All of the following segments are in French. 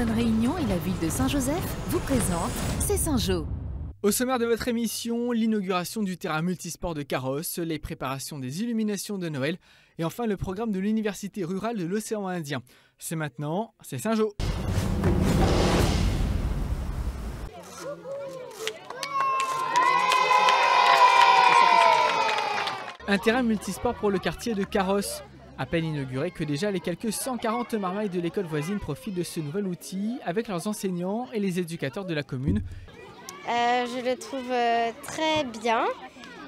Carlton Réunion et la ville de Saint-Joseph vous présentent C'est Saint-Jo. Au sommaire de votre émission, l'inauguration du terrain multisport de Carros, les préparations des illuminations de Noël et enfin le programme de l'Université rurale de l'Océan Indien. C'est maintenant, c'est Saint-Jo. Un terrain multisport pour le quartier de Carros. À peine inauguré que déjà les quelques 140 marmailles de l'école voisine profitent de ce nouvel outil avec leurs enseignants et les éducateurs de la commune. Je le trouve très bien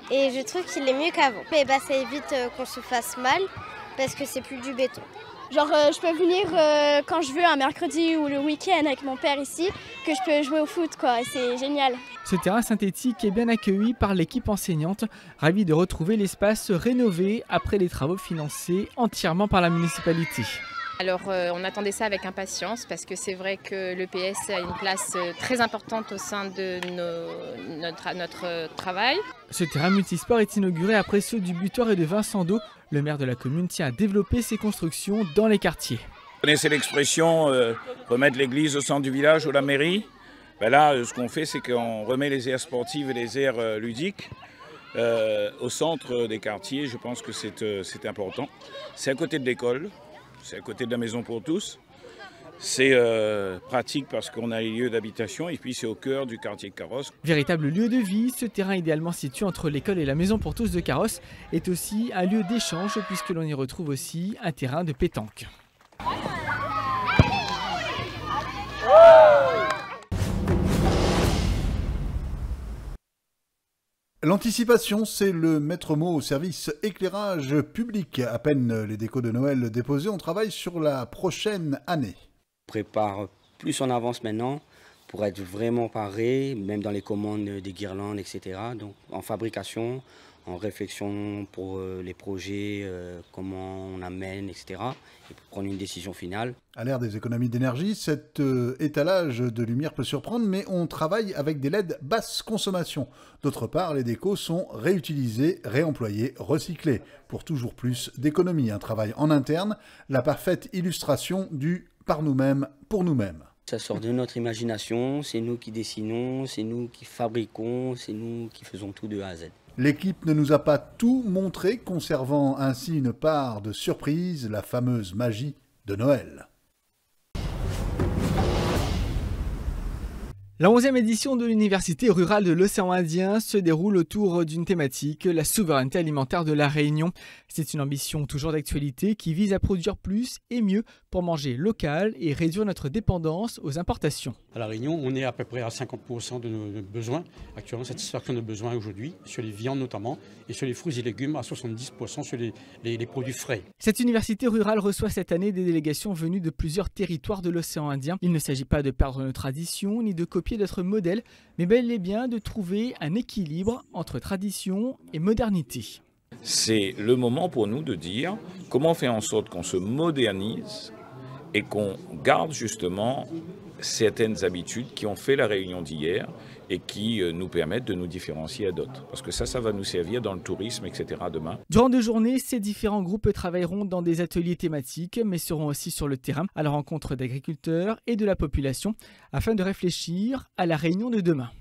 et je trouve qu'il est mieux qu'avant. Et ça évite qu'on se fasse mal parce que c'est plus du béton. Genre je peux venir quand je veux un mercredi ou le week-end avec mon père ici, que je peux jouer au foot quoi, c'est génial. Ce terrain synthétique est bien accueilli par l'équipe enseignante, ravie de retrouver l'espace rénové après les travaux financés entièrement par la municipalité. Alors on attendait ça avec impatience parce que c'est vrai que l'EPS a une place très importante au sein de notre travail. Ce terrain multisport est inauguré après ceux du Butoir et de Vincent d'Eau. Le maire de la commune tient à développer ces constructions dans les quartiers. Vous connaissez l'expression remettre l'église au centre du village ou la mairie? Ben là, ce qu'on fait, c'est qu'on remet les aires sportives et les aires ludiques au centre des quartiers. Je pense que c'est important. C'est à côté de l'école. C'est à côté de la maison pour tous. C'est pratique parce qu'on a les lieux d'habitation et puis c'est au cœur du quartier de Carros. Véritable lieu de vie, ce terrain idéalement situé entre l'école et la maison pour tous de Carros est aussi un lieu d'échange puisque l'on y retrouve aussi un terrain de pétanque. L'anticipation, c'est le maître mot au service éclairage public. À peine les décos de Noël déposés, on travaille sur la prochaine année. On prépare plus en avance maintenant pour être vraiment paré, même dans les commandes des guirlandes, etc. Donc en fabrication, en réflexion pour les projets, comment on amène, etc. Et pour prendre une décision finale. À l'ère des économies d'énergie, cet étalage de lumière peut surprendre, mais on travaille avec des LED basse consommation. D'autre part, les décos sont réutilisés, réemployés, recyclés, pour toujours plus d'économies. Un travail en interne, la parfaite illustration du « par nous-mêmes, pour nous-mêmes ». Ça sort de notre imagination, c'est nous qui dessinons, c'est nous qui fabriquons, c'est nous qui faisons tout de A à Z. L'équipe ne nous a pas tout montré, conservant ainsi une part de surprise, la fameuse magie de Noël. La 11e édition de l'Université rurale de l'Océan Indien se déroule autour d'une thématique, la souveraineté alimentaire de la Réunion. C'est une ambition toujours d'actualité qui vise à produire plus et mieux pour manger local et réduire notre dépendance aux importations. À la Réunion, on est à peu près à 50% de nos besoins, actuellement satisfaction de besoins aujourd'hui, sur les viandes notamment, et sur les fruits et légumes à 70% sur les produits frais. Cette université rurale reçoit cette année des délégations venues de plusieurs territoires de l'Océan Indien. Il ne s'agit pas de perdre nos traditions ni de copier d'être modèle, mais bel et bien de trouver un équilibre entre tradition et modernité. C'est le moment pour nous de dire comment on fait en sorte qu'on se modernise et qu'on garde justement certaines habitudes qui ont fait la Réunion d'hier et qui nous permettent de nous différencier à d'autres. Parce que ça va nous servir dans le tourisme, etc. demain. Durant 2 journées, ces différents groupes travailleront dans des ateliers thématiques, mais seront aussi sur le terrain à la rencontre d'agriculteurs et de la population afin de réfléchir à la Réunion de demain.